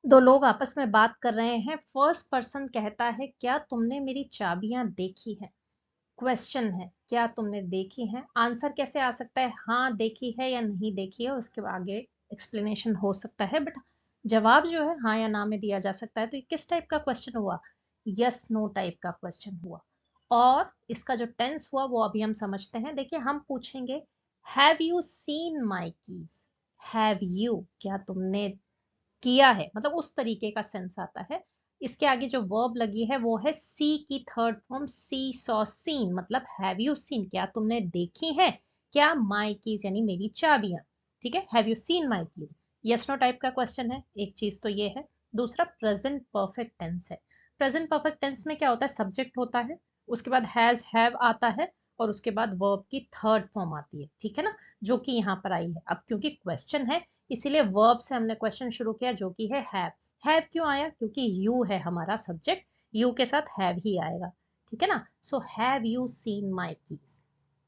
दो लोग आपस में बात कर रहे हैं। फर्स्ट पर्सन कहता है, क्या तुमने मेरी चाबियां देखी हैं? क्वेश्चन है, क्या तुमने देखी हैं? आंसर कैसे आ सकता है? हाँ देखी है या नहीं देखी है, उसके आगे एक्सप्लेनेशन हो सकता है, बट जवाब जो है हाँ या ना में दिया जा सकता है। तो ये किस टाइप का क्वेश्चन हुआ? यस नो टाइप का क्वेश्चन हुआ। और इसका जो टेंस हुआ वो अभी हम समझते हैं। देखिए, हम पूछेंगे have you seen my keys. Have you, क्या तुमने किया है, मतलब उस तरीके का सेंस आता है। इसके आगे जो वर्ब लगी है वो है सी की थर्ड फॉर्म, सी सॉ सीन, मतलब हैव यू सीन, क्या तुमने देखी है क्या माई कीज, यानी मेरी चाबियां। ठीक है, have you seen my keys, yes no type का क्वेश्चन है। एक चीज तो ये है। दूसरा प्रेजेंट परफेक्ट टेंस है। प्रेजेंट परफेक्ट टेंस में क्या होता है? सब्जेक्ट होता है, उसके बाद हैज हैव आता है, और उसके बाद वर्ब की थर्ड फॉर्म आती है। ठीक है ना, जो कि यहाँ पर आई है। अब क्योंकि क्वेश्चन है इसीलिए वर्ब से हमने क्वेश्चन शुरू किया, जो कि है हैव। हैव क्यों आया? क्योंकि यू है हमारा सब्जेक्ट, यू के साथ हैव ही आएगा। ठीक है ना, so have you seen my keys.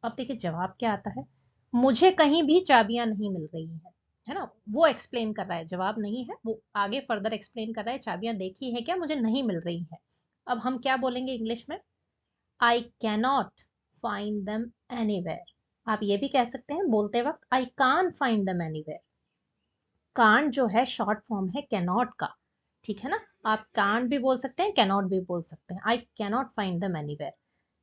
अब देखिए जवाब क्या आता है। मुझे कहीं भी चाबियां नहीं मिल रही है ना, वो एक्सप्लेन कर रहा है, जवाब नहीं है, वो आगे फर्दर एक्सप्लेन कर रहा है। चाबियां देखी है क्या? मुझे नहीं मिल रही है। अब हम क्या बोलेंगे इंग्लिश में? आई कैनॉट फाइंड देम एनीवेयर। आप ये भी कह सकते हैं बोलते वक्त, आई कान फाइंड देम एनीवेयर। कांट जो है शॉर्ट फॉर्म है कैनॉट का। ठीक है ना, आप कांट भी बोल सकते हैं, कैनॉट भी बोल सकते हैं। I cannot find them anywhere.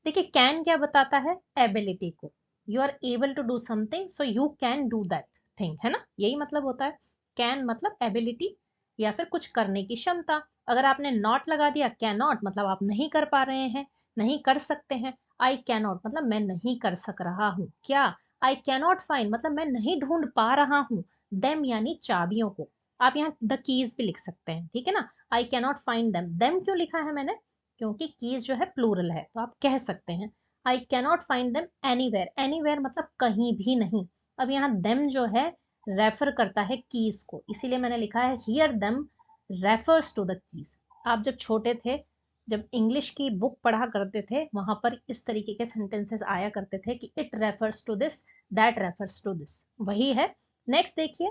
देखिए कैन क्या बताता है? एबिलिटी को। You are able to do something, so you can do that thing, है ना, यही मतलब होता है। कैन मतलब एबिलिटी या फिर कुछ करने की क्षमता। अगर आपने नॉट लगा दिया कैन नॉट, मतलब आप नहीं कर पा रहे हैं, नहीं कर सकते हैं। आई कैनॉट मतलब मैं नहीं कर सक रहा हूँ क्या। आई कैनॉट फाइंड मतलब मैं नहीं ढूंढ पा रहा हूँ देम यानी चाबियों को। आप यहाँ द कीज भी लिख सकते हैं। ठीक है ना, आई कैनॉट फाइंड देम। देम क्यों लिखा है मैंने? क्योंकि कीज जो है प्लूरल है, तो आप कह सकते हैं I cannot find them anywhere. Anywhere मतलब कहीं भी नहीं। अब यहाँ देम जो है रेफर करता है कीज को, इसीलिए मैंने लिखा है here them refers to the keys. आप जब छोटे थे, जब इंग्लिश की बुक पढ़ा करते थे, वहां पर इस तरीके के सेंटेंसेस आया करते थे कि it refers to this, that refers to this, वही है। नेक्स्ट देखिए,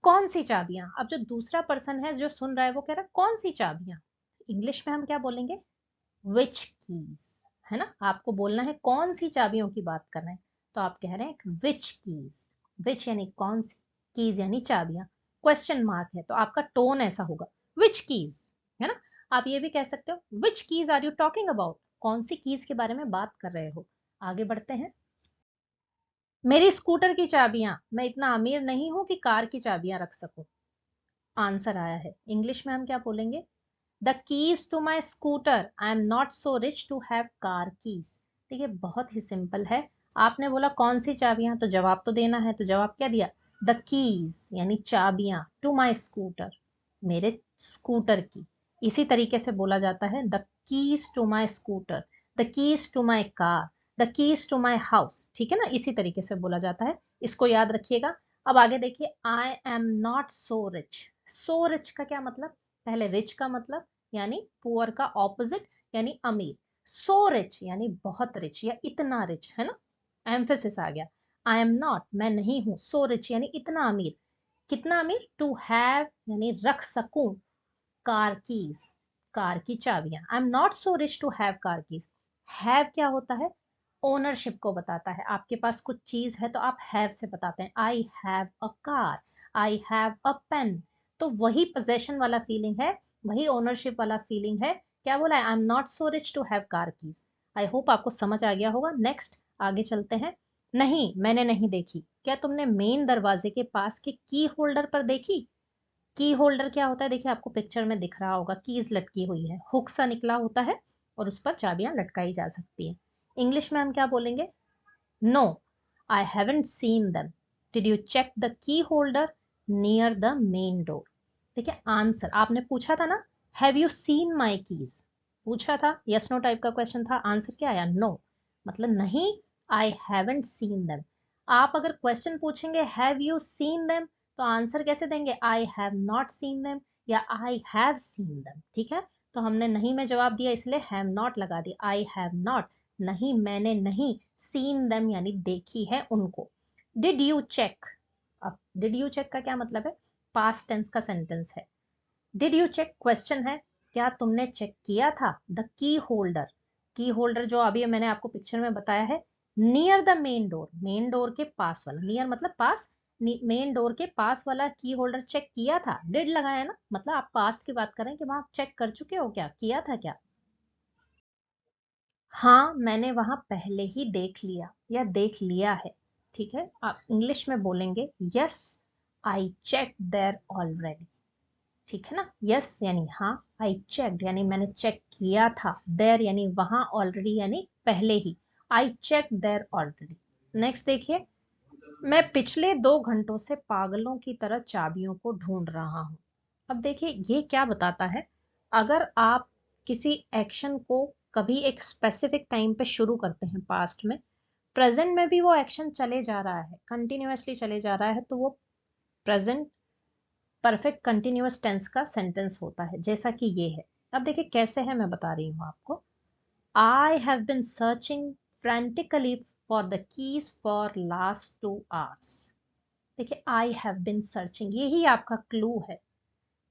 कौन सी चाबियां। अब जो दूसरा पर्सन है जो सुन रहा है वो कह रहा है कौन सी चाबियां। इंग्लिश में हम क्या बोलेंगे? विच कीज, है ना। आपको बोलना है कौन सी चाबियों की बात कर रहे हैं, तो आप कह रहे हैं विच कीज। विच यानी कौन सी, कीज यानी चाबियां। क्वेश्चन मार्क है तो आपका टोन ऐसा होगा, विच कीज, है ना। आप ये भी कह सकते हो which keys are you talking about, कौन सी कीज के बारे में बात कर रहे हो। आगे बढ़ते हैं। मेरी स्कूटर की चाबियां, मैं इतना अमीर नहीं हूं कि कार की चाबियां रख सकूं। आंसर आया है। इंग्लिश में हम क्या बोलेंगे? The keys to my scooter, I am not so rich to have car keys. देखिए बहुत ही सिंपल है। आपने बोला कौन सी चाबियां, तो जवाब तो देना है, तो जवाब क्या दिया? द कीज यानी चाबियां, टू माई स्कूटर, मेरे स्कूटर की। इसी तरीके से बोला जाता है the keys to my scooter, the keys to my car, the keys to my house. ठीक है ना, इसी तरीके से बोला जाता है, इसको याद रखिएगा। अब आगे देखिए, आई am not so rich. So rich का क्या मतलब? पहले रिच का मतलब यानी पुअर का ऑपोजिट यानी अमीर। सो रिच यानी बहुत रिच या इतना रिच, है ना, एम्फेसिस आ गया। आई एम नॉट मैं नहीं हूं, सो रिच यानी इतना अमीर। कितना अमीर? टू हैव यानी रख सकूं कार कीज, कार की चाबियां। I am not so rich to have car keys. Have क्या होता है? ओनरशिप को बताता है। आपके पास कुछ चीज है तो आप हैव से बताते हैं, I have a car, I have a pen. तो वही पोजेशन वाला फीलिंग है, वही ओनरशिप वाला फीलिंग है। क्या बोला है? I am not so rich to have car keys. I hope आपको समझ आ गया होगा। नेक्स्ट आगे चलते हैं। नहीं मैंने नहीं देखी, क्या तुमने मेन दरवाजे के पास के की होल्डर पर देखी? की होल्डर क्या होता है? देखिए आपको पिक्चर में दिख रहा होगा, कीज लटकी हुई है, हुक सा निकला होता है और उस पर चाबियां लटकाई जा सकती हैं। इंग्लिश में हम क्या बोलेंगे? No I haven't seen them. Did you check the key holder near the main door? देखिए आंसर आपने पूछा था ना, have you seen my keys, पूछा था, यस नो टाइप का क्वेश्चन था। आंसर क्या आया? नो, मतलब नहीं, आई हैवंट सीन देम। आप अगर क्वेश्चन पूछेंगे हैव यू सीन देम, तो आंसर कैसे देंगे? I have not seen them या आई हैव सीन देम। ठीक है, तो हमने नहीं में जवाब दिया इसलिए हैव नॉट लगा दिया, आई हैव नॉट, नहीं मैंने नहीं, सीन देम यानी देखी है उनको। डिड यू चेक, अब डिड यू चेक का क्या मतलब है? पास्ट टेंस का सेंटेंस है। डिड यू चेक क्वेश्चन है, क्या तुमने चेक किया था? द की होल्डर जो अभी मैंने आपको पिक्चर में बताया है, नियर द मेन डोर के पास वाला, नियर मतलब पास, मेन डोर के पास वाला की होल्डर चेक किया था। डिड लगाया ना, मतलब आप पास्ट की बात करें कि वहां चेक कर चुके हो, क्या किया था क्या? हाँ, मैंने वहां पहले ही देख लिया या देख लिया है। ठीक है, आप इंग्लिश में बोलेंगे yes, I check there already. ठीक है ना, यस यानी हाँ, आई चेक यानी मैंने चेक किया था, देयर यानी वहां, ऑलरेडी यानी पहले ही, I check there already. Next देखिए, मैं पिछले 2 घंटों से पागलों की तरह चाबियों को ढूंढ रहा हूं। अब देखिए ये क्या बताता है, अगर आप किसी एक्शन को कभी एक स्पेसिफिक टाइम पे शुरू करते हैं पास्ट में, प्रेजेंट में भी वो एक्शन चले जा रहा है, कंटिन्यूअसली चले जा रहा है, तो वो प्रेजेंट परफेक्ट कंटिन्यूअस टेंस का सेंटेंस होता है, जैसा कि ये है। अब देखिए कैसे है, मैं बता रही हूँ आपको। आई have been searching frantically for the keys for last 2 hours। देखिए आई हैव बिन सर्चिंग, यही आपका क्लू है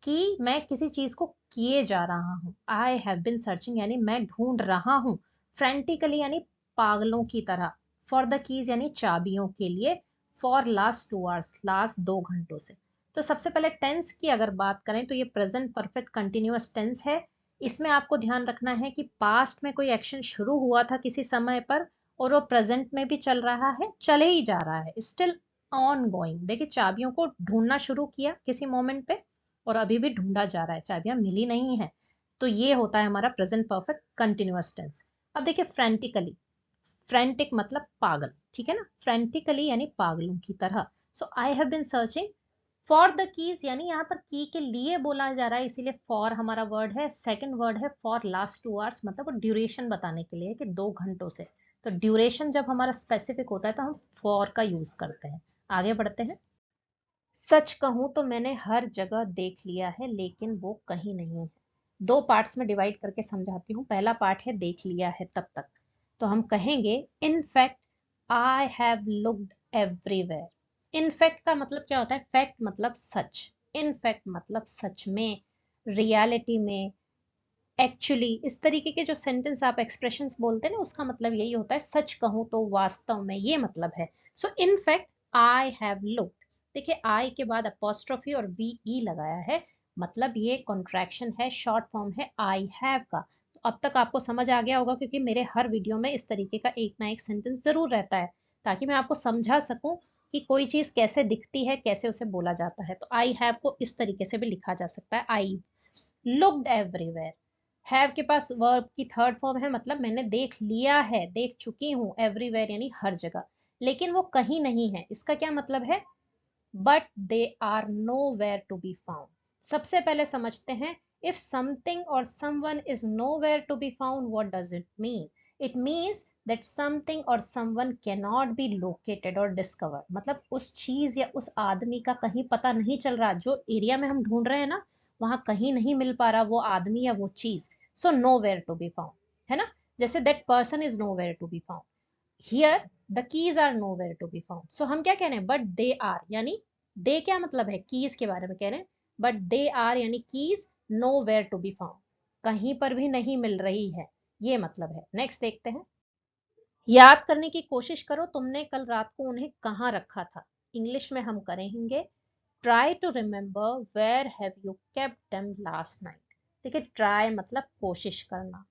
कि मैं किसी चीज को किए जा रहा हूं। आई हैव बिन सर्चिंग यानी मैं ढूंढ रहा हूं, फ्रेंटिकली यानी पागलों की तरह, फॉर द कीज यानी चाबियों के लिए, फॉर लास्ट 2 hours लास्ट 2 घंटों से। तो सबसे पहले टेंस की अगर बात करें तो ये प्रेजेंट परफेक्ट कंटिन्यूअस टेंस है। इसमें आपको ध्यान रखना है कि पास्ट में कोई एक्शन शुरू हुआ था किसी समय पर, और वो प्रेजेंट में भी चल रहा है, चले ही जा रहा है, स्टिल ऑन गोइंग। देखिए चाबियों को ढूंढना शुरू किया किसी मोमेंट पे, और अभी भी ढूंढा जा रहा है, चाबियां मिली नहीं है। तो ये होता है हमारा प्रेजेंट परफेक्ट कंटिन्यूअस टेंस। अब देखिए फ्रेंटिकली, फ्रेंटिक मतलब पागल, ठीक है ना, फ्रेंटिकली यानी पागलों की तरह। So I have been searching for the keys, यानी यहाँ पर की के लिए बोला जा रहा है, इसीलिए फॉर हमारा वर्ड है। सेकंड वर्ड है फॉर लास्ट 2 hours, मतलब वो ड्यूरेशन बताने के लिए कि 2 घंटों से। तो ड्यूरेशन जब हमारा स्पेसिफिक होता है तो हम फॉर का यूज करते हैं। आगे बढ़ते हैं। सच कहूं तो मैंने हर जगह देख लिया है, लेकिन वो कहीं नहीं है। 2 पार्ट्स में डिवाइड करके समझाती हूँ। पहला पार्ट है देख लिया है तब तक, तो हम कहेंगे इन fact I have looked everywhere. In fact का मतलब क्या होता है, फैक्ट मतलब सच, इन फैक्ट मतलब सच में, रियलिटी में, एक्चुअली, इस तरीके के जो सेंटेंस आप एक्सप्रेशंस बोलते हैं ना, उसका मतलब यही होता है, सच कहूं तो वास्तव में, ये मतलब है। So in fact I have looked. देखिए आई के बाद अपोस्ट्रोफी और वी ई लगाया है, मतलब ये कॉन्ट्रैक्शन है, शॉर्ट फॉर्म है आई हैव का। तो अब तक आपको समझ आ गया होगा, क्योंकि मेरे हर वीडियो में इस तरीके का एक ना एक सेंटेंस जरूर रहता है, ताकि मैं आपको समझा सकूं कि कोई चीज कैसे दिखती है, कैसे उसे बोला जाता है। तो आई हैव को इस तरीके से भी लिखा जा सकता है, आई लुक्ड एवरीवेयर। हैव के पास वर्ब की थर्ड फॉर्म है, मतलब मैंने देख लिया है, देख चुकी हूं, एवरीवेयर यानी हर जगह, लेकिन वो कहीं नहीं है। इसका क्या मतलब है, but they are nowhere to be found. सबसे पहले समझते हैं, if something or someone is nowhere to be found, what does it mean? It means that something or someone cannot be located or discovered, मतलब उस चीज या उस आदमी का कहीं पता नहीं चल रहा, जो एरिया में हम ढूंढ रहे हैं ना, वहां कहीं नहीं मिल पा रहा वो आदमी या वो चीज। So nowhere to be found, है ना, जैसे that person is nowhere to be found, here the keys are nowhere to be found. So हम क्या कह रहे हैं, बट दे आर, यानी दे क्या मतलब है, कीज के बारे में कह रहे हैं, बट दे आर यानी keys nowhere to be found, कहीं पर भी नहीं मिल रही है, ये मतलब है। नेक्स्ट देखते हैं। याद करने की कोशिश करो, तुमने कल रात को उन्हें कहाँ रखा था। इंग्लिश में हम करेंगे try to remember where have you kept them last night. देखिए ट्राई मतलब कोशिश करना,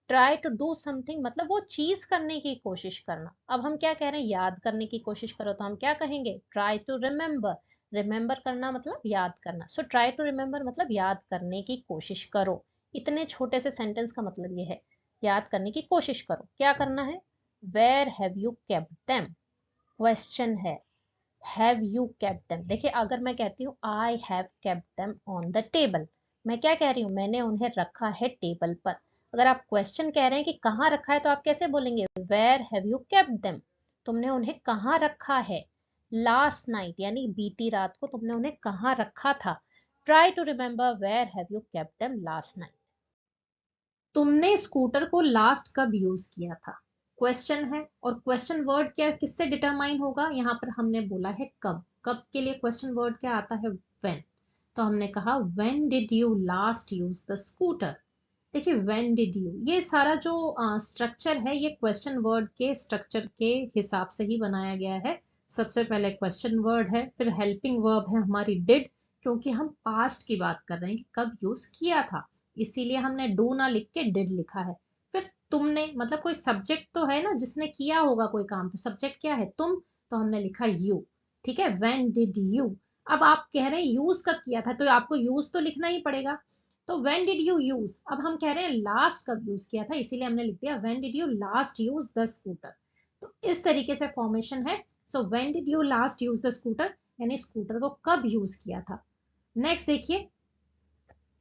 ट्राई टू डू समथिंग मतलब वो चीज करने की कोशिश करना। अब हम क्या कह रहे हैं, याद करने की कोशिश करो, तो हम क्या कहेंगे, ट्राई टू रिमेम्बर। रिमेम्बर करना मतलब याद करना, सो ट्राई टू रिमेम्बर मतलब याद करने की कोशिश करो। इतने छोटे से सेंटेंस का मतलब ये है, याद करने की कोशिश करो, क्या करना है, where have you kept them, question है, हैव यू केप्ट देम। देखिए अगर मैं कहती हूँ I have kept them on the table, मैं क्या कह रही हूँ, मैंने उन्हें रखा है टेबल पर। अगर आप क्वेश्चन कह रहे हैं कि कहाँ रखा है, तो आप कैसे बोलेंगे, where have you kept them, तुमने उन्हें कहाँ रखा है। लास्ट नाइट यानी बीती रात को तुमने उन्हें कहाँ रखा था। Try to remember where have you kept them last night. तुमने स्कूटर को लास्ट कब यूज किया था, क्वेश्चन है, और क्वेश्चन वर्ड क्या किससे डिटरमाइन होगा, यहाँ पर हमने बोला है कब, कब के लिए क्वेश्चन वर्ड क्या आता है, व्हेन। तो हमने कहा when did you last use the scooter. देखिए व्हेन डिड यू, ये सारा जो स्ट्रक्चर है ये क्वेश्चन वर्ड के स्ट्रक्चर के हिसाब से ही बनाया गया है। सबसे पहले क्वेश्चन वर्ड है, फिर हेल्पिंग वर्ब है हमारी डिड, क्योंकि हम पास्ट की बात कर रहे हैं कि कब यूज किया था, इसीलिए हमने डू ना लिख के डिड लिखा है। फिर तुमने, मतलब कोई सब्जेक्ट तो है ना जिसने किया होगा कोई काम, तो सब्जेक्ट क्या है, तुम, तो हमने लिखा यू। ठीक है, व्हेन डिड यू। अब आप कह रहे हैं यूज कब किया था, तो आपको यूज तो लिखना ही पड़ेगा। तो व्हेन डिड यू यूज, अब हम कह रहे हैं लास्ट कब यूज किया था, इसीलिए हमने लिख दिया when did you last use the scooter. तो इस तरीके से फॉर्मेशन है। So when did you last use the scooter, यानी स्कूटर को कब यूज किया था। नेक्स्ट देखिए,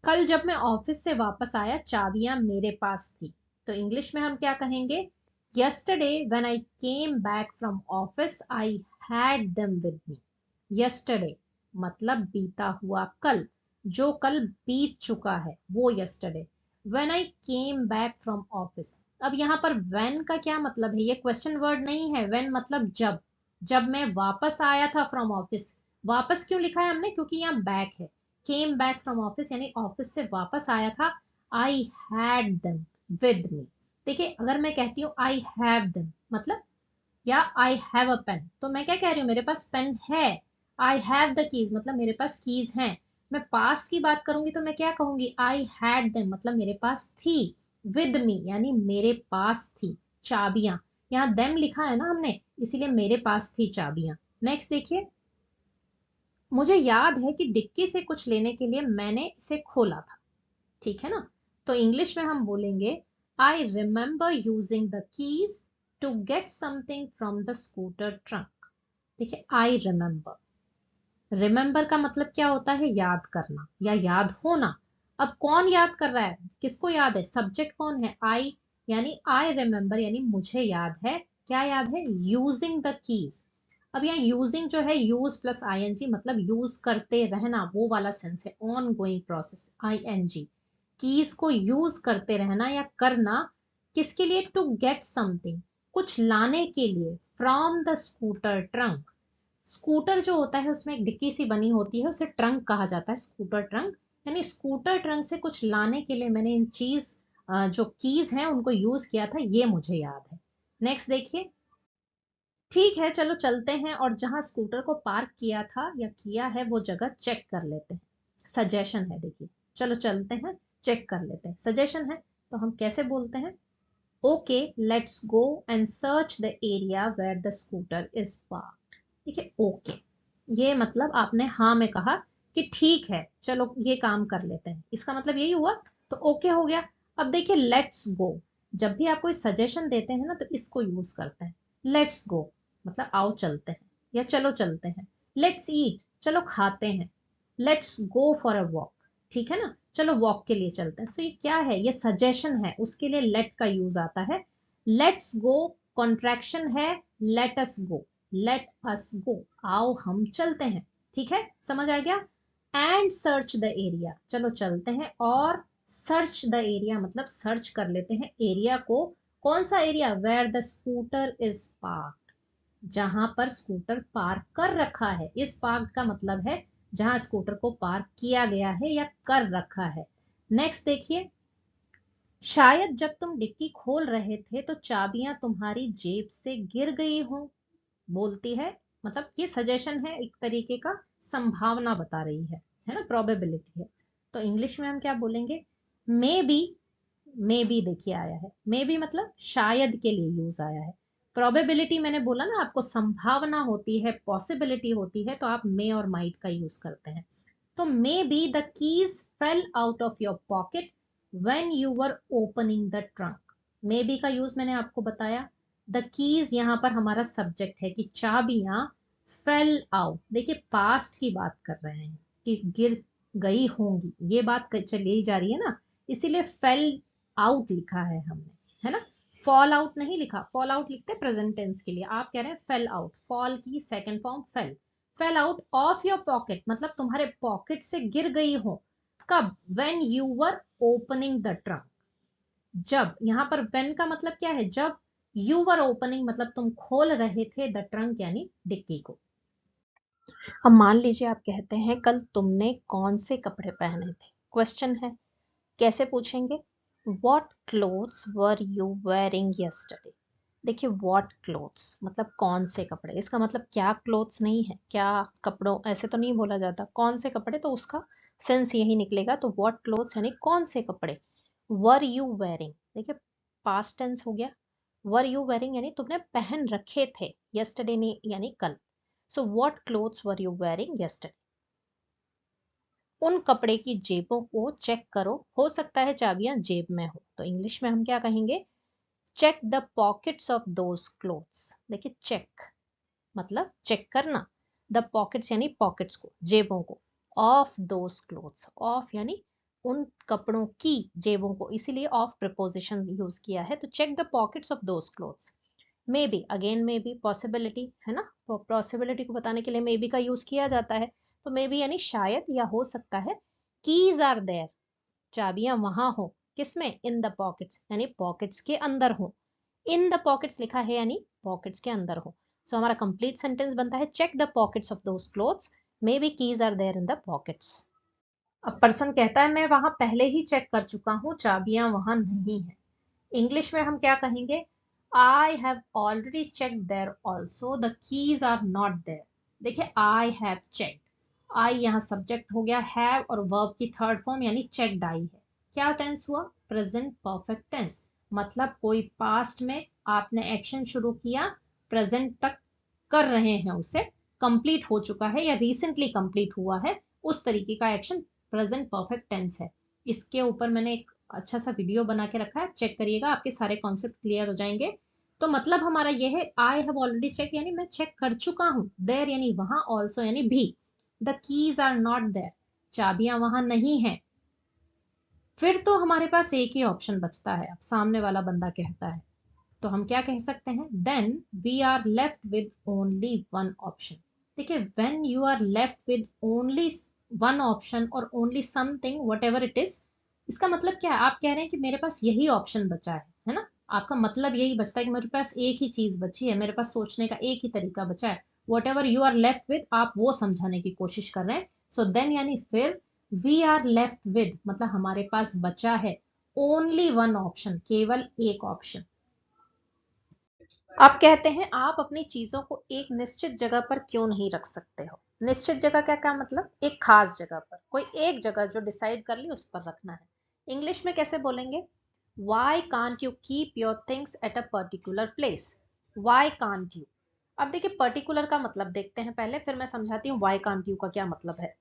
कल जब मैं ऑफिस से वापस आया चाबियां मेरे पास थी। तो इंग्लिश में हम क्या कहेंगे, yesterday when I came back from office I had them with me. Yesterday मतलब बीता हुआ कल, जो कल बीत चुका है वो yesterday. When I came back from office, अब यहाँ पर व्हेन का क्या मतलब है, ये क्वेश्चन वर्ड नहीं है। व्हेन मतलब जब, जब मैं वापस आया था फ्रॉम ऑफिस। वापस क्यों लिखा है हमने, क्योंकि यहाँ बैक है। केम बैक फ्रॉम ऑफिस यानी ऑफिस से वापस आया था। I had them with me. देखिए अगर मैं कहती हूँ आई हैव देम मतलब, या आई हैव अ पेन, तो मैं क्या कह रही हूँ, मेरे पास पेन है। आई हैव द कीज मतलब मेरे पास कीज हैं। मैं पास्ट की बात करूंगी तो मैं क्या कहूंगी, आई हैड देम मतलब मेरे पास थी। विद मी यानी मेरे पास थी चाबियां। यहाँ देम लिखा है ना हमने, इसीलिए मेरे पास थी चाबियां। नेक्स्ट देखिए, मुझे याद है कि डिक्की से कुछ लेने के लिए मैंने इसे खोला था। ठीक है ना, तो इंग्लिश में हम बोलेंगे I remember using the keys to get something from the scooter trunk. देखिए आई रिमेंबर, रिमेंबर का मतलब क्या होता है, याद करना या याद होना। अब कौन याद कर रहा है, किसको याद है, सब्जेक्ट कौन है, आई, यानी आई रिमेंबर यानी मुझे याद है। क्या याद है, यूजिंग द कीज। अब यहाँ यूजिंग जो है यूज प्लस आईएनजी मतलब यूज करते रहना, वो वाला सेंस है, ongoing process ING. Keys को यूज करते रहना या करना, किसके लिए, टू गेट समथिंग कुछ लाने के लिए, from the scooter trunk. Scooter जो होता है उसमें एक डिक्की सी बनी होती है, उसे ट्रंक कहा जाता है, स्कूटर ट्रंक। यानी स्कूटर ट्रंक से कुछ लाने के लिए मैंने इन चीज जो कीज हैं उनको यूज किया था, ये मुझे याद है। नेक्स्ट देखिए, ठीक है चलो चलते हैं और जहां स्कूटर को पार्क किया था या किया है वो जगह चेक कर लेते हैं। सजेशन है देखिए, चलो चलते हैं चेक कर लेते हैं, सजेशन है। तो हम कैसे बोलते हैं, okay let's go and search the area where the scooter is park. ठीक है, ओके ये मतलब आपने हाँ में कहा कि ठीक है चलो ये काम कर लेते हैं, इसका मतलब यही हुआ। तो ओके हो गया। अब देखिए लेट्स गो, जब भी आप कोई सजेशन देते हैं ना तो इसको यूज करते हैं। लेट्स गो मतलब आओ चलते हैं या चलो चलते हैं। लेट्स ईट चलो खाते हैं। Let's go for a walk, ठीक है ना, चलो वॉक के लिए चलते हैं। सो ये क्या है, ये सजेशन है, उसके लिए लेट का यूज आता है। लेट्स गो कॉन्ट्रैक्शन है, लेट अस गो, लेट अस गो आओ हम चलते हैं। ठीक है, समझ आ गया। एंड सर्च द एरिया, चलो चलते हैं और सर्च द एरिया मतलब सर्च कर लेते हैं एरिया को। कौन सा area, where the scooter is park, जहां पर स्कूटर पार्क कर रखा है। इस पार्क का मतलब है जहां स्कूटर को पार्क किया गया है या कर रखा है। नेक्स्ट देखिए, शायद जब तुम डिक्की खोल रहे थे तो चाबियां तुम्हारी जेब से गिर गई हो, बोलती है। मतलब ये सजेशन है एक तरीके का, संभावना बता रही है ना, प्रोबेबिलिटी है। तो इंग्लिश में हम क्या बोलेंगे, मे बी। मे बी देखिए आया है, मे बी मतलब शायद के लिए यूज आया है। प्रोबेबिलिटी मैंने बोला ना आपको, संभावना होती है, पॉसिबिलिटी होती है, तो आप मे और माइट का यूज करते हैं। तो may be the keys fail out of your pocket when you were opening the trunk. May be का यूज मैंने आपको बताया। द कीज यहाँ पर हमारा सब्जेक्ट है कि चाबियां फेल आउट, देखिए पास्ट की बात कर रहे हैं कि गिर गई होंगी, ये बात चली जा रही है ना, इसीलिए फेल आउट लिखा है हमने, है ना। फॉल आउट नहीं लिखा, फॉल आउट लिखते प्रेजेंट टेंस के लिए, आप कह रहे हैं फेल आउट, फॉल की second form fail. Fail out of your pocket मतलब तुम्हारे पॉकेट से गिर गई हो। कब, when you were opening the trunk, जब, यहां पर व्हेन का मतलब क्या है, जब, यू वर ओपनिंग मतलब तुम खोल रहे थे द ट्रंक यानी डिक्की को। अब मान लीजिए आप कहते हैं कल तुमने कौन से कपड़े पहने थे। क्वेश्चन है, कैसे पूछेंगे? What clothes were you wearing yesterday. देखिए वॉट क्लोथ्स मतलब कौन से कपड़े, इसका मतलब क्या क्लोथ्स नहीं है, क्या कपड़ों ऐसे तो नहीं बोला जाता, कौन से कपड़े, तो उसका सेंस यही निकलेगा। तो वॉट क्लोथ्स यानी कौन से कपड़े। वर यू वेयरिंग, देखिए पास्ट टेंस हो गया। वर यू वेयरिंग यानी तुमने पहन रखे थे, यस्टरडे नहीं यानी कल। So what clothes were you wearing yesterday. उन कपड़े की जेबों को चेक करो, हो सकता है चाबियां जेब में हो। तो इंग्लिश में हम क्या कहेंगे? Check the pockets of those clothes. देखिए चेक मतलब चेक करना, द पॉकेट्स यानी पॉकेट्स को, जेबों को, ऑफ दोज क्लोथ्स, ऑफ यानी उन कपड़ों की जेबों को, इसीलिए ऑफ प्रिपोजिशन यूज किया है। तो check the pockets of those clothes. Maybe, again maybe possibility है ना, पॉसिबिलिटी को बताने के लिए मे बी का यूज किया जाता है। तो मे बी यानी शायद या हो सकता है। कीज आर देयर, चाबियां वहां हो, किसमें? इन द पॉकेट्स यानी पॉकेट्स के अंदर हो। इन द पॉकेट्स लिखा है यानी पॉकेट्स के अंदर हो। सो हमारा कंप्लीट सेंटेंस बनता है check the pockets of those clothes, maybe keys are there in the pockets. अब पर्सन कहता है मैं वहां पहले ही चेक कर चुका हूं, चाबियां वहां नहीं है। इंग्लिश में हम क्या कहेंगे? I have already check there also, the keys are not there. देखिए आई हैव चेक, आई यहाँ सब्जेक्ट हो गया, हैव और वर्ब की थर्ड फॉर्म यानी चेक्ड आई है। क्या टेंस हुआ? Present perfect tense. मतलब कोई पास्ट में आपने एक्शन शुरू किया, प्रेजेंट तक कर रहे हैं उसे, कंप्लीट हो चुका है या रिसेंटली कंप्लीट हुआ है, उस तरीके का एक्शन प्रेजेंट परफेक्ट टेंस है। इसके ऊपर मैंने एक अच्छा सा वीडियो बना के रखा है, चेक करिएगा, आपके सारे कॉन्सेप्ट क्लियर हो जाएंगे। तो मतलब हमारा यह है आई हैव ऑलरेडी चेक यानी मैं चेक कर चुका हूं, देयर यानी वहां, ऑल्सो यानी भी। The keys are not there, चाबियां वहां नहीं है। फिर तो हमारे पास एक ही ऑप्शन बचता है। अब सामने वाला बंदा कहता है तो हम क्या कह सकते हैं? Then we are left with only one option. देखिए when you are left with only one option और only something whatever it is, इसका मतलब क्या है? आप कह रहे हैं कि मेरे पास यही ऑप्शन बचा है ना? आपका मतलब यही बचता है कि मेरे पास एक ही चीज बची है, मेरे पास सोचने का एक ही तरीका बचा है। Whatever you are left with, आप वो समझाने की कोशिश कर रहे हैं। सो देन यानी फिर, वी आर लेफ्ट विद मतलब हमारे पास बचा है ओनली वन ऑप्शन, केवल एक ऑप्शन। आप कहते हैं आप अपनी चीजों को एक निश्चित जगह पर क्यों नहीं रख सकते हो। निश्चित जगह क्या क्या मतलब? एक खास जगह पर, कोई एक जगह जो डिसाइड कर ली उस पर रखना है। इंग्लिश में कैसे बोलेंगे? Why can't you keep your things at a particular place. Why can't you, अब देखिए पर्टिकुलर का मतलब देखते हैं पहले, फिर मैं समझाती हूँ वाई कांट यू का क्या मतलब है।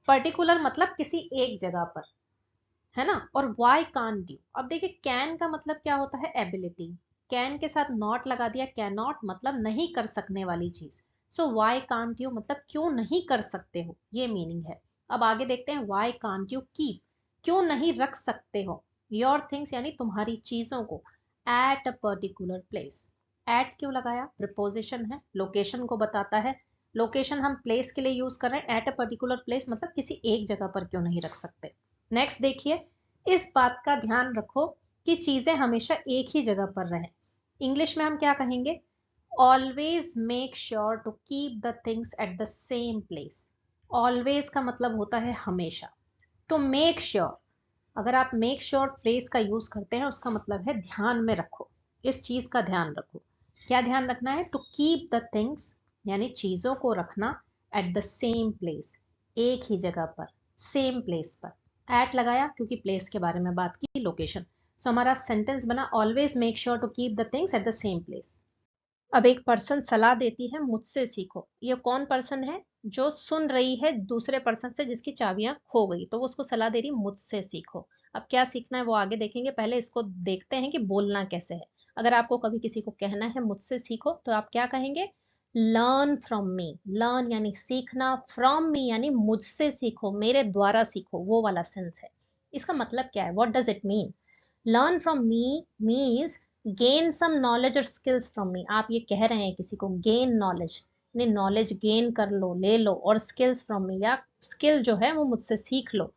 पर्टिकुलर मतलब किसी एक जगह पर, है ना। और वाई कांट डू, अब देखिए कैन का मतलब क्या होता है? एबिलिटी। कैन के साथ नॉट लगा दिया, कैन नॉट मतलब नहीं कर सकने वाली चीज। सो वाई कांट यू मतलब क्यों नहीं कर सकते हो, ये मीनिंग है। अब आगे देखते हैं, वाई कांट यू कीप, क्यों नहीं रख सकते हो योर थिंग्स यानी तुम्हारी चीजों को, at a particular place. At क्यों लगाया? प्रिपोजिशन है, लोकेशन को बताता है। लोकेशन हम प्लेस के लिए यूज कर रहे हैं, एट अ पर्टिकुलर प्लेस मतलब किसी एक जगह पर क्यों नहीं रख सकते। नेक्स्ट देखिए, इस बात का ध्यान रखो कि चीजें हमेशा एक ही जगह पर रहें। इंग्लिश में हम क्या कहेंगे? Always make sure to keep the things at the same place. Always का मतलब होता है हमेशा, टू मेक श्योर। अगर आप मेक श्योर फ्रेज का यूज करते हैं उसका मतलब है ध्यान में रखो, इस चीज का ध्यान रखो। क्या ध्यान रखना है? टू कीप द थिंग्स यानी चीजों को रखना, एट द सेम प्लेस एक ही जगह पर, सेम प्लेस पर। एट लगाया क्योंकि प्लेस के बारे में बात की, लोकेशन। सो हमारा सेंटेंस बना always make sure to keep the things at the same place. अब एक पर्सन सलाह देती है मुझसे सीखो। ये कौन पर्सन है? जो सुन रही है दूसरे पर्सन से जिसकी चाबियां खो गई, तो वो उसको सलाह दे रही मुझसे सीखो। अब क्या सीखना है वो आगे देखेंगे, पहले इसको देखते हैं कि बोलना कैसे है। अगर आपको कभी किसी को कहना है मुझसे सीखो तो आप क्या कहेंगे? Learn from me. लर्न यानी सीखना, फ्रॉम मी यानी मुझसे सीखो, मेरे द्वारा सीखो, वो वाला सेंस है। इसका मतलब क्या है? What does it mean? Learn from me means gain some knowledge और स्किल्स फ्रॉम मी। आप ये कह रहे हैं किसी को गेन नॉलेज, यानी नॉलेज गेन कर लो, ले लो, और स्किल्स फ्रॉम मी या स्किल जो है वो मुझसे सीख लो।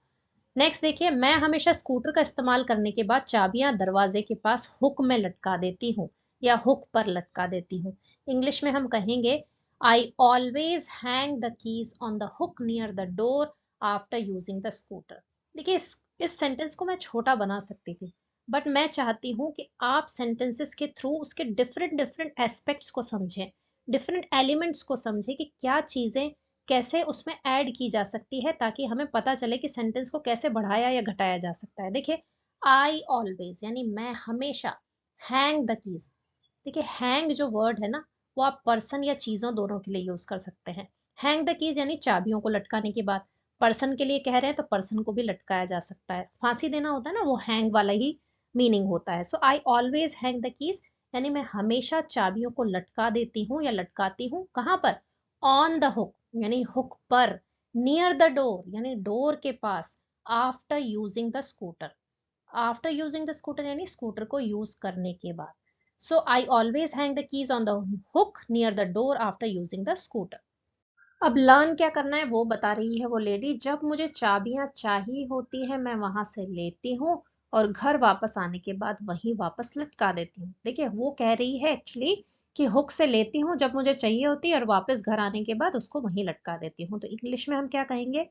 नेक्स्ट देखिए, मैं हमेशा स्कूटर का इस्तेमाल करने के बाद चाबियां दरवाजे के पास हुक में लटका देती हूँ या हुक पर लटका देती हूँ। इंग्लिश में हम कहेंगे आई always hang the keys on the hook near the door after using the scooter. देखिए इस सेंटेंस को मैं छोटा बना सकती थी, बट मैं चाहती हूँ कि आप सेंटेंसेस के थ्रू उसके डिफरेंट डिफरेंट एस्पेक्ट्स को समझें, डिफरेंट एलिमेंट्स को समझें कि क्या चीजें कैसे उसमें ऐड की जा सकती है, ताकि हमें पता चले कि सेंटेंस को कैसे बढ़ाया या घटाया जा सकता है। देखिए आई ऑलवेज यानी मैं हमेशा, हैंग द कीज, देखिए हैंग जो वर्ड है ना, वो आप पर्सन या चीजों दोनों के लिए यूज कर सकते हैं। हैंग द कीज यानी चाबियों को लटकाने की बात, पर्सन के लिए कह रहे हैं तो पर्सन को भी लटकाया जा सकता है, फांसी देना होता है ना, वो हैंग वाला ही मीनिंग होता है। So I always hang the keys यानी मैं हमेशा चाबियों को लटका देती हूँ या लटकाती हूँ। कहाँ पर? ऑन द हुक यानी हुक पर, नियर द डोर यानी डोर के पास, after using the scooter, after using the scooter यानी स्कूटर को यूज करने के बाद। So I always hang the keys on the hook near the door after using the scooter. अब लर्न क्या करना है वो बता रही है वो लेडी, जब मुझे चाबियां चाहिए होती है मैं वहां से लेती हूँ और घर वापस आने के बाद वहीं वापस लटका देती हूँ। देखिए वो कह रही है एक्चुअली कि हुक से लेती हूँ जब मुझे चाहिए होती है और वापस घर आने के बाद उसको वहीं लटका देती हूँ। तो इंग्लिश में हम क्या कहेंगे?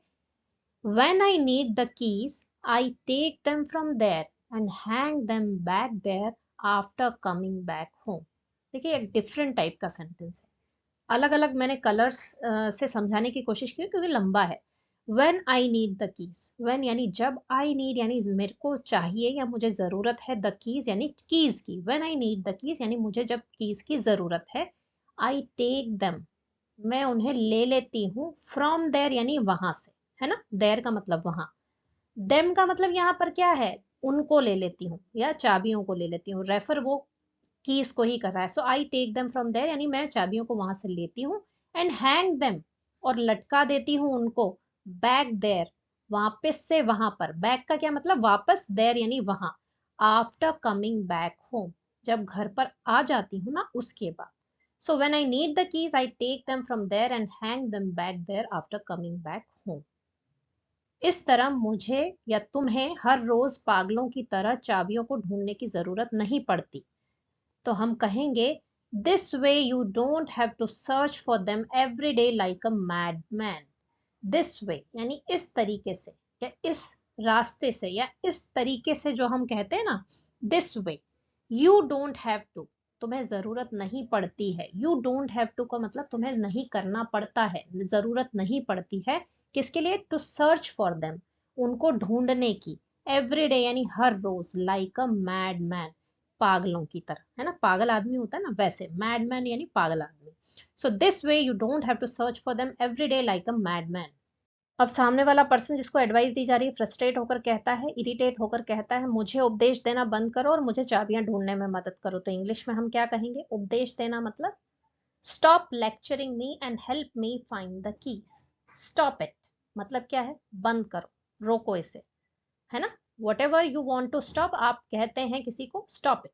When I need the keys, I take them from there and hang them back there after coming back home. देखिए एक डिफरेंट टाइप का सेंटेंस है, अलग अलग मैंने कलर्स से समझाने की कोशिश की क्योंकि लंबा है। When I need the keys, when यानी जब, I need यानी मेरे को चाहिए या मुझे जरूरत है, the keys यानी कीज की। When I need the keys यानी मुझे जब कीज की जरूरत है, I take them मैं उन्हें ले लेती हूँ, फ्रॉम देयर यानी वहां से, है ना, देयर का मतलब वहां, देम का मतलब यहाँ पर क्या है, उनको ले लेती हूँ या चाबियों को ले लेती हूँ, रेफर वो कीज को ही कर रहा है। So I take them from there यानी मैं चाबियों को वहां से लेती हूँ, एंड हैंग देम और लटका देती हूँ उनको, बैक देयर वापस से वहां पर, बैक का क्या मतलब, वापस, देयर यानी वहां, आफ्टर कमिंग बैक होम जब घर पर आ जाती हूँ ना उसके बाद। So when I need the keys, I take them from there and hang them back there after coming back home. इस तरह मुझे या तुम्हें हर रोज पागलों की तरह चाबियों को ढूंढने की जरूरत नहीं पड़ती। तो हम कहेंगे this way you don't have to search for them every day like a mad man. This way यानी इस तरीके से या इस रास्ते से या इस तरीके से, जो हम कहते हैं ना, this way you don't have to, तुम्हें जरूरत नहीं पड़ती है। यू डोंट हैव टू का मतलब तुम्हें नहीं करना पड़ता है, जरूरत नहीं पड़ती है। किसके लिए? टू सर्च फॉर देम उनको ढूंढने की, एवरी डे यानी हर रोज, लाइक अ मैड मैन पागलों की तरह, है ना, पागल आदमी होता है ना वैसे, मैड मैन यानी पागल आदमी। So this way you don't have to search for them every day like a mad man. अब सामने वाला पर्सन जिसको एडवाइस दी जा रही है फ्रस्ट्रेट होकर कहता है, इरिटेट होकर कहता है, मुझे उपदेश देना बंद करो और मुझे चाबियां ढूंढने में मदद करो। तो इंग्लिश में हम क्या कहेंगे? उपदेश देना मतलब stop lecturing me and help me find the keys. Stop it मतलब क्या है? बंद करो, रोको इसे, है ना। Whatever you want to stop, आप कहते हैं किसी को स्टॉप इट,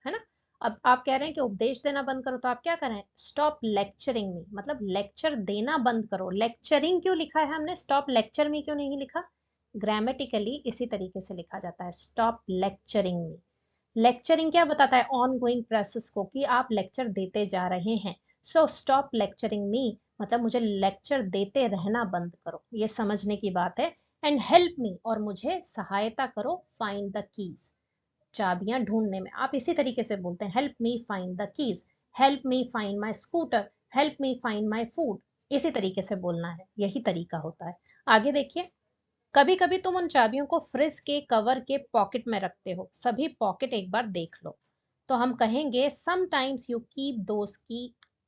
है ना। अब आप कह रहे हैं कि उपदेश देना बंद करो, तो आप क्या करें? स्टॉप लेक्चरिंग मी मतलब लेक्चर देना बंद करो। लेक्चरिंग क्यों लिखा है हमने, स्टॉप लेक्चर मी क्यों नहीं लिखा? ग्रामेटिकली इसी तरीके से लिखा जाता है, स्टॉप लेक्चरिंग मी। लेक्चरिंग क्या बताता है? ऑन गोइंग प्रोसेस को, कि आप लेक्चर देते जा रहे हैं। सो स्टॉप लेक्चरिंग मी मतलब मुझे लेक्चर देते रहना बंद करो, ये समझने की बात है। एंड हेल्प मी और मुझे सहायता करो, फाइंड द कीज चाबियां ढूंढने में। आप इसी तरीके से बोलते हैं, help me find the keys, help me find my scooter, help me find my food. इसी तरीके से बोलना है, यही तरीका होता है। आगे देखिए, कभी कभी तुम उन चाबियों को फ्रिज के कवर के पॉकेट में रखते हो, सभी पॉकेट एक बार देख लो। तो हम कहेंगे sometimes you keep those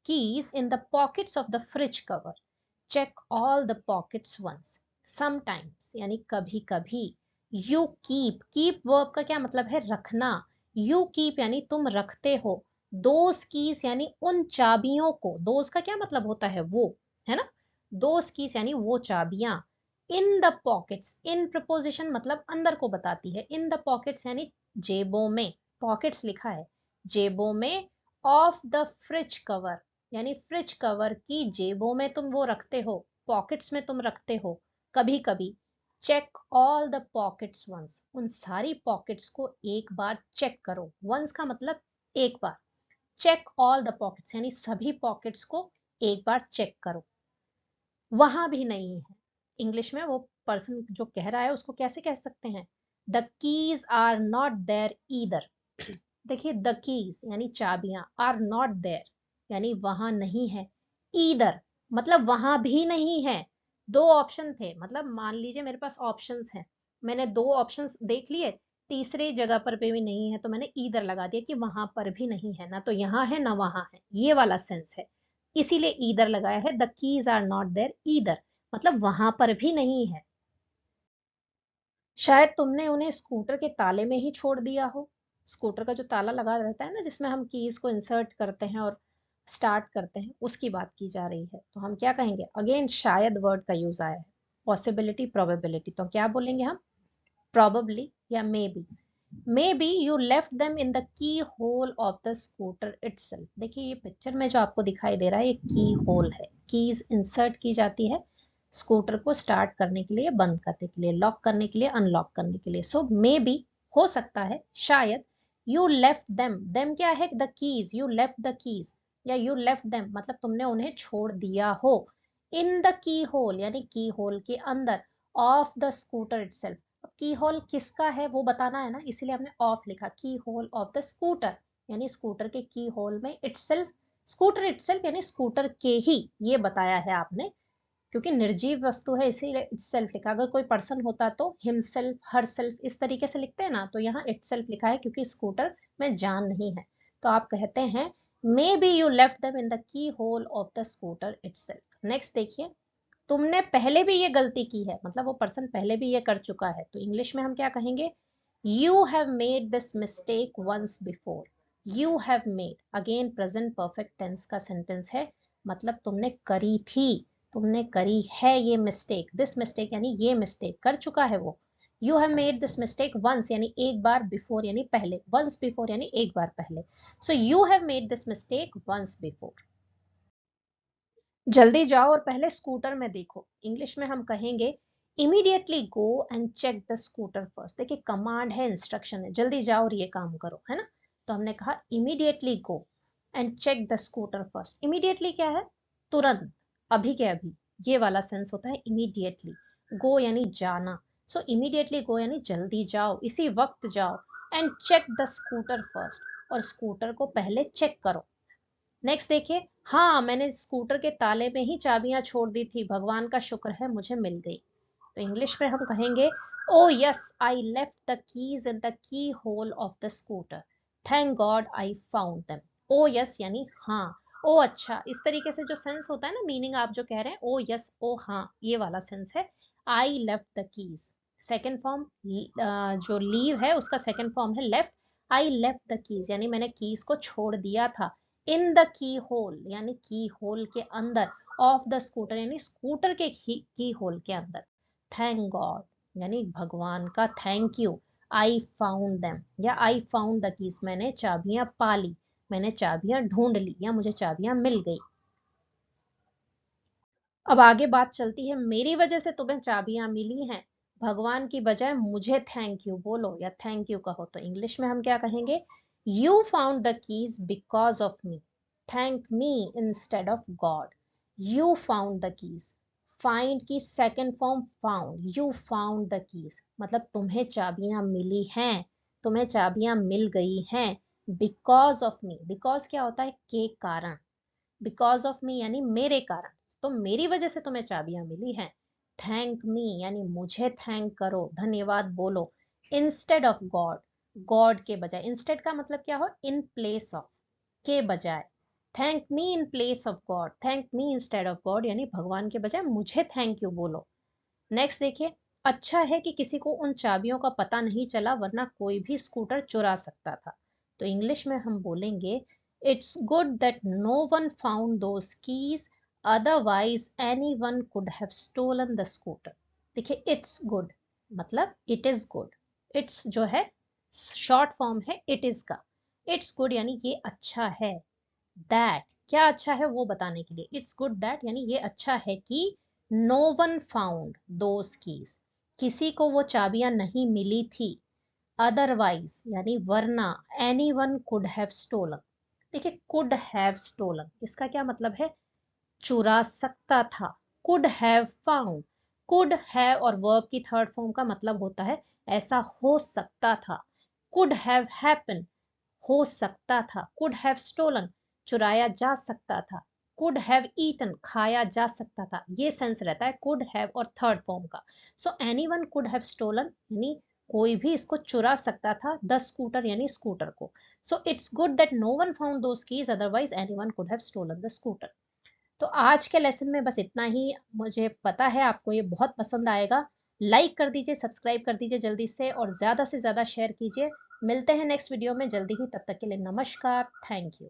keys in the pockets of the fridge cover, check all the pockets once. Sometimes यानी कभी कभी, यू कीप वर्ब का क्या मतलब है? रखना। यू कीप यानी तुम रखते हो, दोस कीज यानी उन चाबियों को, दोस का क्या मतलब होता है? वो, है ना, दोस कीज यानी वो चाबियां। इन द पॉकेट्स, इन प्रपोजिशन मतलब अंदर को बताती है, इन द पॉकेट्स यानी जेबों में, पॉकेट्स लिखा है जेबों में, ऑफ द फ्रिज कवर यानी फ्रिज कवर की जेबों में तुम वो रखते हो, पॉकेट्स में तुम रखते हो कभी कभी। Check all the pockets once उन सारी पॉकेट्स को एक बार चेक करो, वंस का मतलब एक बार, चेक ऑल द पॉकेट्स यानी सभी पॉकेट्स को एक बार चेक करो। वहां भी नहीं है। इंग्लिश में वो पर्सन जो कह रहा है उसको कैसे कह सकते हैं? The keys are not there either. देखिए, द कीज यानी चाबियां, आर नॉट देयर यानी वहां नहीं है, ईदर मतलब वहां भी नहीं है। दो ऑप्शन थे, मतलब मान लीजिए मेरे पास ऑप्शंस हैं, मैंने दो ऑप्शंस देख लिए, तीसरी जगह पर भी नहीं है तो मैंने ईदर लगा दिया कि वहां पर भी नहीं है, ना तो यहाँ है ना वहां है, ये वाला सेंस है। इसीलिए ईदर लगाया है, the keys are not there either, मतलब वहां पर भी नहीं है। शायद तुमने उन्हें स्कूटर के ताले में ही छोड़ दिया हो। स्कूटर का जो ताला लगा रहता है ना, जिसमें हम कीज को इंसर्ट करते हैं और स्टार्ट करते हैं, उसकी बात की जा रही है। तो हम क्या कहेंगे? अगेन शायद वर्ड का यूज आया है, पॉसिबिलिटी प्रोबेबिलिटी, तो क्या बोलेंगे हम? probably या maybe। maybe you left them in the keyhole of the scooter itself। देखिए, ये पिक्चर में जो आपको दिखाई दे रहा है, ये की होल है। कीज इंसर्ट की जाती है स्कूटर को स्टार्ट करने के लिए, बंद करने के लिए, लॉक करने के लिए, अनलॉक करने के लिए। सो मे बी, हो सकता है, शायद। यू लेफ्ट देम, देम क्या है? The keys, you left the keys या यू लेफ्ट देम मतलब तुमने उन्हें छोड़ दिया हो। इन द की होल यानी की होल के अंदर, ऑफ द स्कूटर इटसेल्फ। की होल किसका है वो बताना है ना, इसीलिए हमने ऑफ लिखा, की होल ऑफ द स्कूटर यानी स्कूटर के की होल में, इटसेल्फ स्कूटर इटसेल्फ यानी स्कूटर के ही, ये बताया है आपने। क्योंकि निर्जीव वस्तु है इसीलिए इटसेल्फ लिखा। अगर कोई पर्सन होता तो हिमसेल्फ, हरसेल्फ इस तरीके से लिखते हैं ना, तो यहाँ इटसेल्फ लिखा है क्योंकि स्कूटर में जान नहीं है। तो आप कहते हैं maybe you left them in the की whole of the scooter itself. Next देखिए, तुमने पहले भी ये गलती की है, मतलब वो पर्सन पहले भी ये कर चुका है, तो इंग्लिश में हम क्या कहेंगे? You have made this mistake once before. You have made, again present perfect tense का सेंटेंस है, मतलब तुमने करी थी, तुमने करी है ये मिस्टेक। दिस मिस्टेक यानी ये मिस्टेक कर चुका है वो। You have made this mistake once यानी एक बार, बिफोर यानी पहले, वंस बिफोर यानी एक बार पहले। So you have made this mistake once before. जल्दी जाओ और पहले स्कूटर में देखो। इंग्लिश में हम कहेंगे immediately go and check the scooter first. देखिए, कमांड है, इंस्ट्रक्शन है, जल्दी जाओ और ये काम करो, है ना। तो हमने कहा immediately go and check the scooter first. Immediately क्या है? तुरंत, अभी के अभी, ये वाला सेंस होता है इमीडिएटली। गो यानी जाना, सो इमीडिएटली गो यानी जल्दी जाओ, इसी वक्त जाओ। And check the scooter first, और स्कूटर को पहले चेक करो। नेक्स्ट देखिए, हाँ मैंने स्कूटर के ताले में ही चाबियां छोड़ दी थी, भगवान का शुक्र है मुझे मिल गई। तो इंग्लिश में हम कहेंगे oh yes I left the keys in the की whole of the scooter, thank God I found them. Oh yes यानी हाँ, ओ अच्छा, इस तरीके से जो सेंस होता है ना, मीनिंग आप जो कह रहे हैं, ओ यस, ओ हाँ, ये वाला सेंस है। आई left the keys, second form, जो लीव है उसका सेकेंड फॉर्म है left. I left the keys यानी मैंने कीज को छोड़ दिया था, इन द की होल यानी की होल के अंदर, ऑफ द स्कूटर यानी स्कूटर के की होल के अंदर। थैंक गॉड यानी भगवान का thank you. I found them या आई फाउंड द कीज, मैंने चाबियां पा ली, मैंने चाबियां ढूंढ ली या मुझे चाबियां मिल गई। अब आगे बात चलती है, मेरी वजह से तुम्हें चाबियां मिली हैं, भगवान की बजाय मुझे थैंक यू बोलो या थैंक यू कहो। तो इंग्लिश में हम क्या कहेंगे? You found the keys because of me, thank me instead of God. You found the keys, find की second form found, you found the keys मतलब तुम्हें चाबियां मिली हैं, तुम्हें चाबियां मिल गई हैं, बिकॉज ऑफ मी। बिकॉज क्या होता है? के कारण। बिकॉज ऑफ मी यानी मेरे कारण, तो मेरी वजह से तुम्हें चाबियां मिली हैं। थैंक मी यानी मुझे थैंक करो, धन्यवाद बोलो। इंस्टेड ऑफ गॉड, गॉड के बजाय, इंस्टेड का मतलब क्या हो? इन प्लेस ऑफ, के बजाय। Thank me in place of God, thank me instead of God यानी भगवान के बजाय मुझे थैंक यू बोलो। नेक्स्ट देखिए, अच्छा है कि किसी को उन चाबियों का पता नहीं चला, वरना कोई भी स्कूटर चुरा सकता था। तो इंग्लिश में हम बोलेंगे it's good that no one found those keys, otherwise anyone could have stolen the scooter. देखिए, इट्स गुड मतलब इट इज गुड, इट्स जो है शॉर्ट फॉर्म है इट इज का। इट्स गुड यानी ये अच्छा है, दैट क्या अच्छा है वो बताने के लिए, इट्स गुड दैट यानी ये अच्छा है कि no one found those keys, किसी को वो चाबियां नहीं मिली थी, अदरवाइज यानी वरना, anyone could have stolen. देखिए, कुड हैव स्टोलन इसका क्या मतलब है? चुरा सकता था, could have found. Could have और वर्ब की थर्ड फॉर्म का मतलब होता है ऐसा हो सकता था। कुड हैव हैपन, हो सकता था। कुड हैव स्टोलन, चुराया जा सकता था। कुड हैव ईटन, खाया जा सकता था। ये सेंस रहता है कुड हैव और थर्ड फॉर्म का। So anyone could have stolen यानी कोई भी इसको चुरा सकता था, द स्कूटर यानी स्कूटर को। So it's good that no one found those keys, otherwise anyone could have stolen the scooter. तो आज के लेसन में बस इतना ही। मुझे पता है आपको ये बहुत पसंद आएगा। लाइक कर दीजिए, सब्सक्राइब कर दीजिए जल्दी से, और ज़्यादा से ज़्यादा शेयर कीजिए। मिलते हैं नेक्स्ट वीडियो में जल्दी ही, तब तक के लिए नमस्कार, थैंक यू।